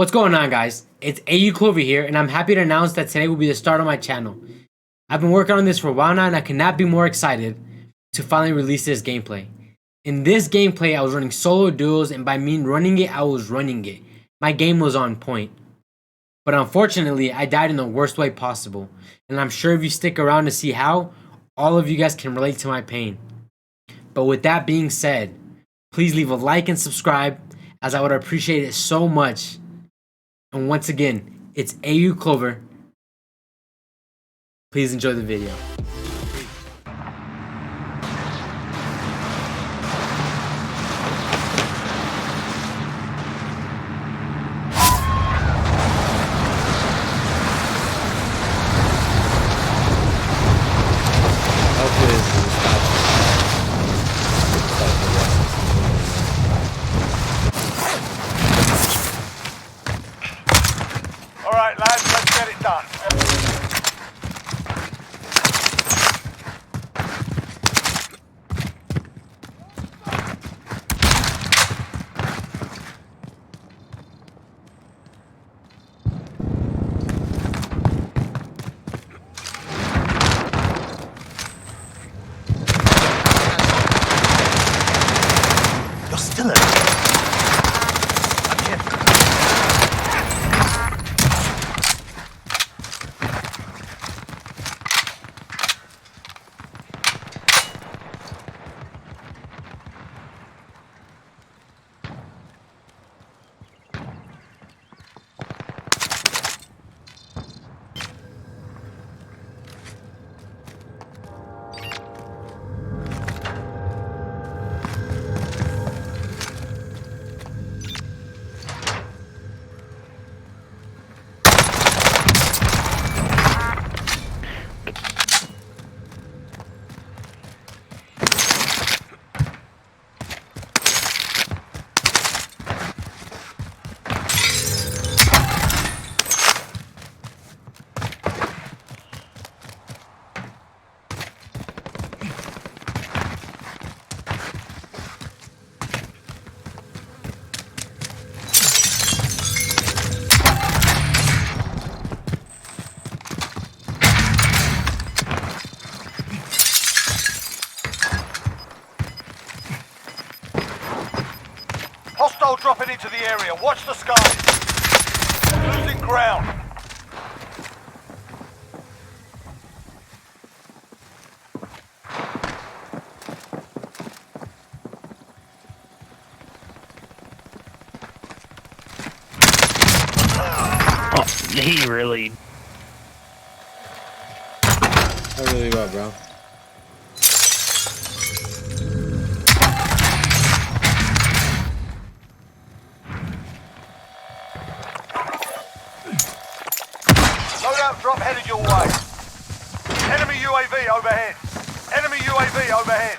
What's going on, guys? It's AU Clover here, and I'm happy to announce that today will be the start of my channel. I've been working on this for a while now, and I cannot be more excited to finally release this gameplay. In this gameplay, I was running solo duos, and by me running it, I was running it. My game was on point. But unfortunately, I died in the worst way possible, and I'm sure if you stick around to see how, all of you guys can relate to my pain. But with that being said, please leave a like and subscribe, as I would appreciate it so much. And once again, it's AU Clover. Please enjoy the video. Alright lads, let's get it done. You're still in. Hostile dropping into the area. Watch the skies. Losing ground. Oh, he really... I really will, bro. Loadout drop headed your way. Enemy UAV overhead. Enemy UAV overhead.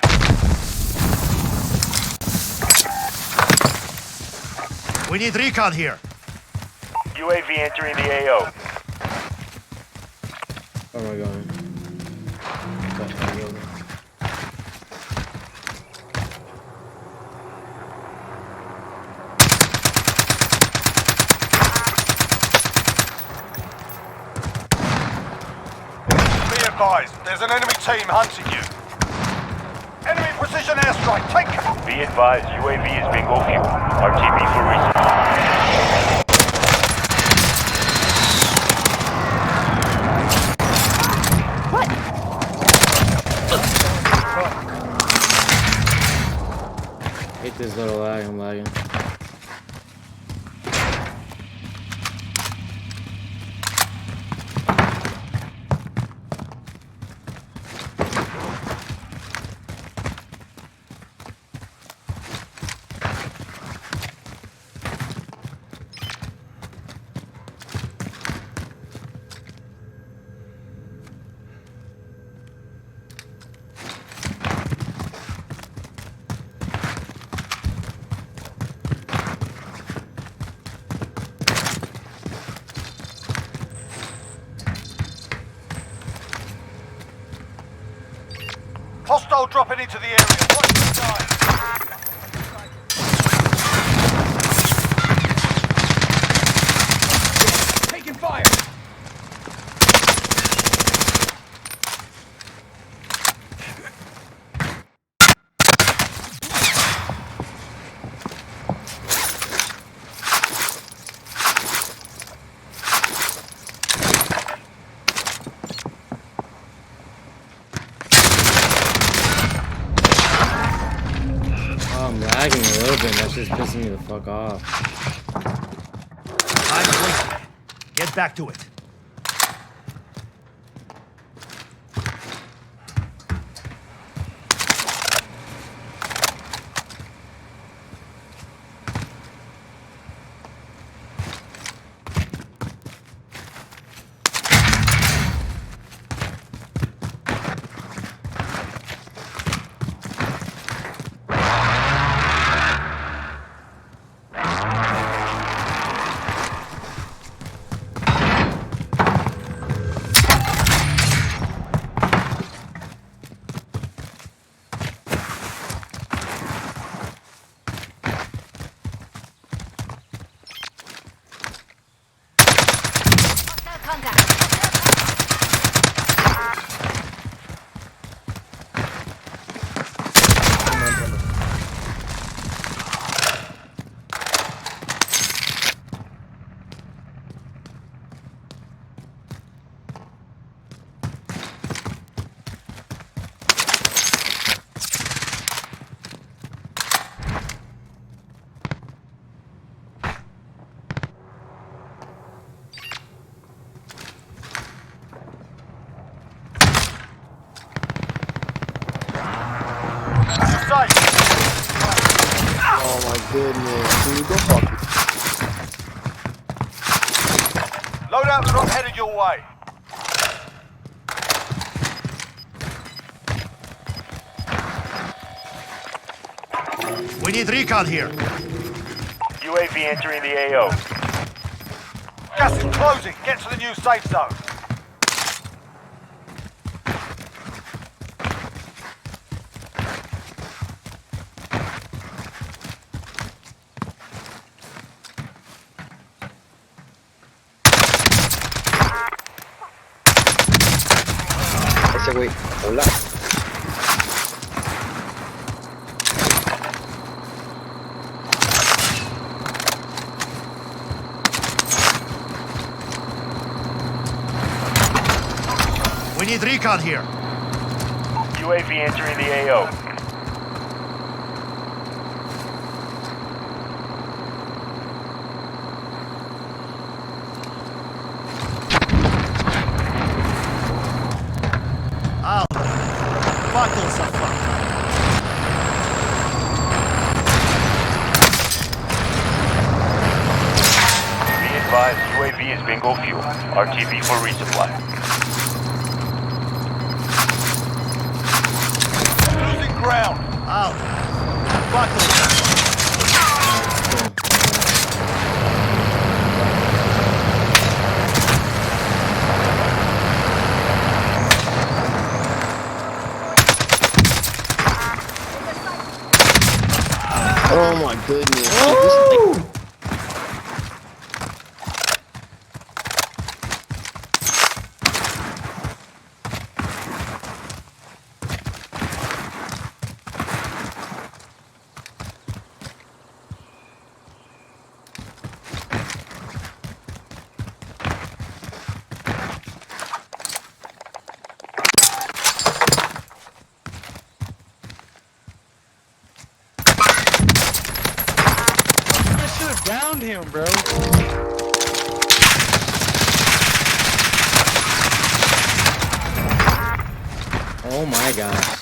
We need recon here. UAV entering the AO. Oh my god. Be advised, there's an enemy team hunting you. Enemy precision airstrike. Take cover. Be advised, UAV is bingo fuel. RTB for reason. Hate this little lag, I'm lagging. Hostile dropping into the area. Watch the skies. is pissing me the fuck off. Time wasted. Get back to it. Safe. Oh my goodness, dude, go fuck it. Loadout drop headed your way. We need recon here. UAV entering the AO. Gas is closing. Get to the new safe zone. Ese güey, hola. We need recon here. UAV entering the AO. Out. Buckles are fucked. Be advised, UAV is bingo fuel. RTV for resupply. Losing ground. Out. Buckles are fucked. Oh my goodness. Dude, this is like, Downed him, bro. Oh my gosh.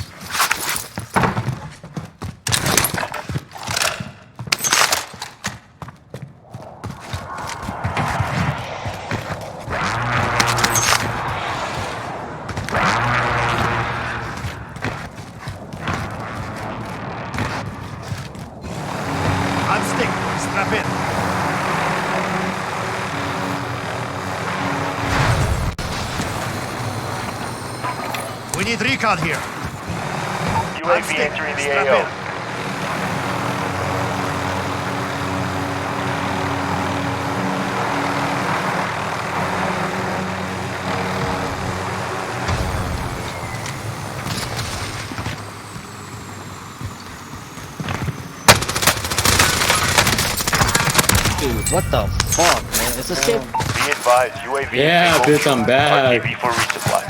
I'm stick. Strap in. We need recon here. UAV Stick. entering the Strap AO. in. dude, what the fuck, man? It's a safe. Be advised, UAV Yeah, is bingo bitch, fuel. I'm back. RTV for resupply.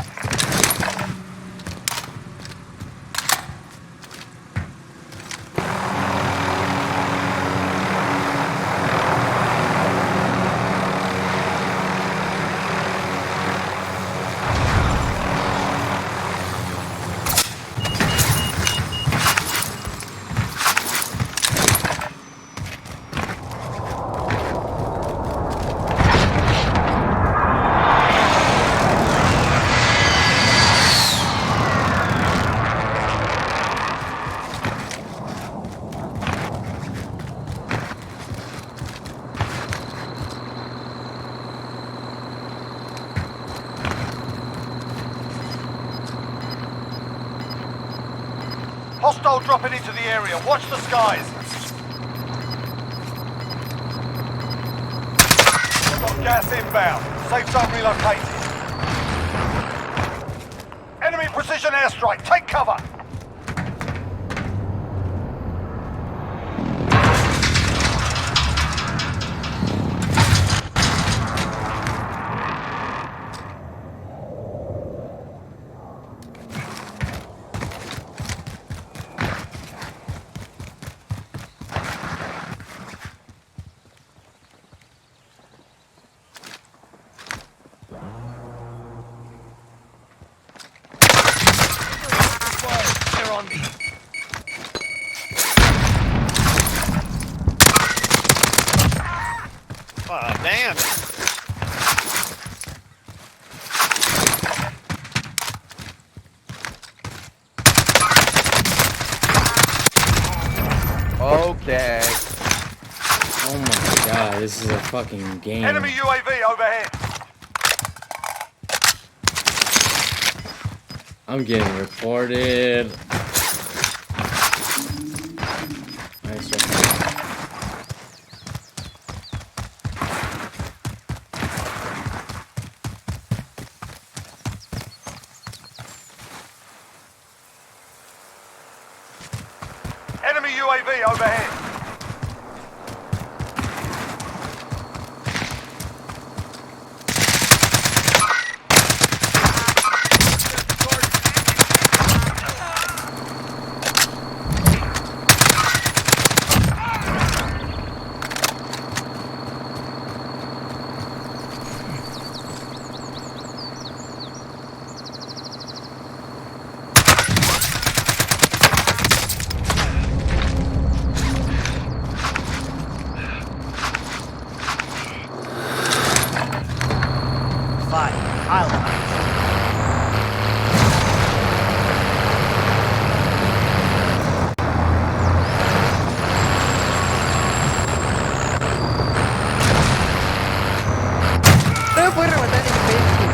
Hostile dropping into the area. Watch the skies. Got gas inbound. Safe zone relocated. Enemy precision airstrike. Take cover. Oh, damn. Okay. Oh my god, this is a fucking game. Enemy UAV overhead. I'm getting reported. Nice one. Enemy UAV overhead. Fine. I'll manage. No me puede rematar en Facebook.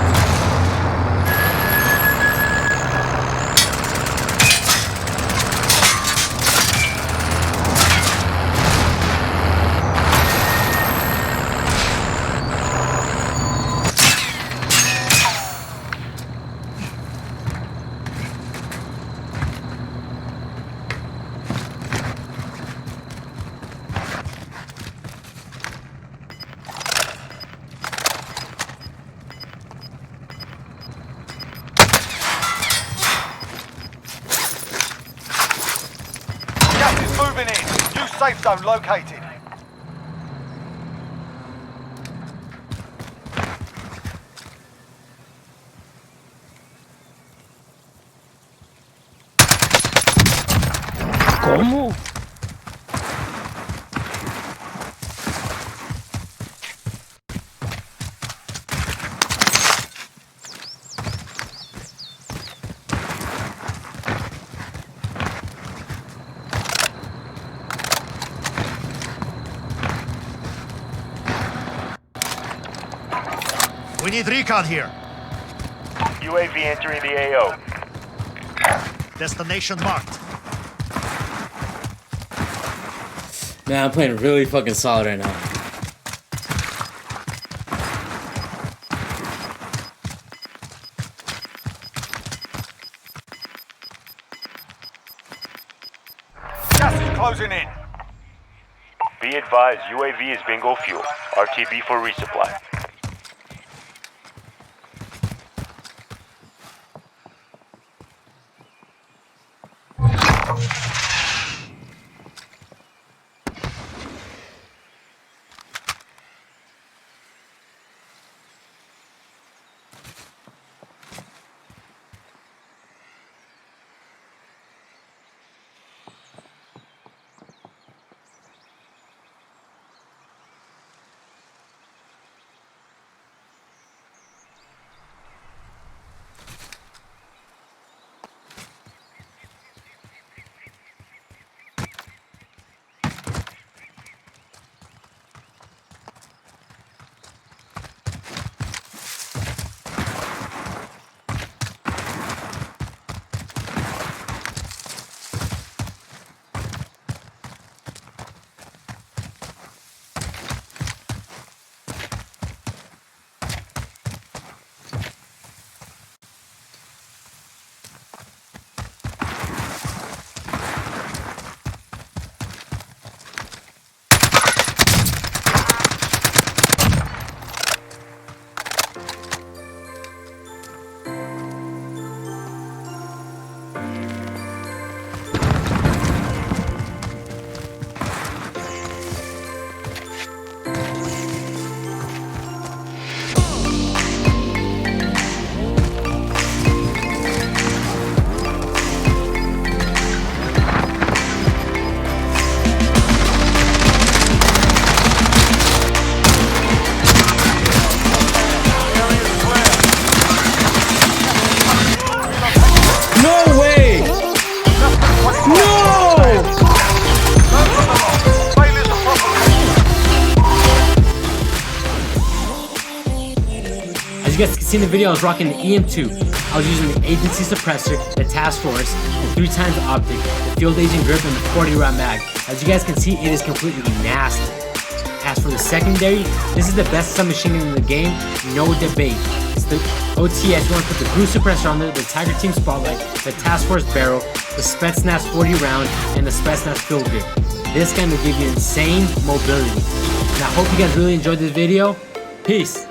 Gas is moving in. New safe zone located. ¿Cómo? We need recon here. UAV entering the AO. Destination marked. Man, I'm playing really fucking solid right now. Gas is closing in. Be advised, UAV is bingo fuel. RTB for resupply. you guys can see in the video, I was rocking the EM2. I was using the agency suppressor, the task force, the 3x optic, the field agent grip, and the 40 round mag. As you guys can see, it is completely nasty. As for the secondary, this is the best submachine gun in the game, no debate. It's the OTS, you want to put the Gru suppressor on there, the Tiger Team Spotlight, the Task Force barrel, the Spetsnaz 40 round, and the Spetsnaz field grip. This gun will give you insane mobility. And I hope you guys really enjoyed this video. Peace.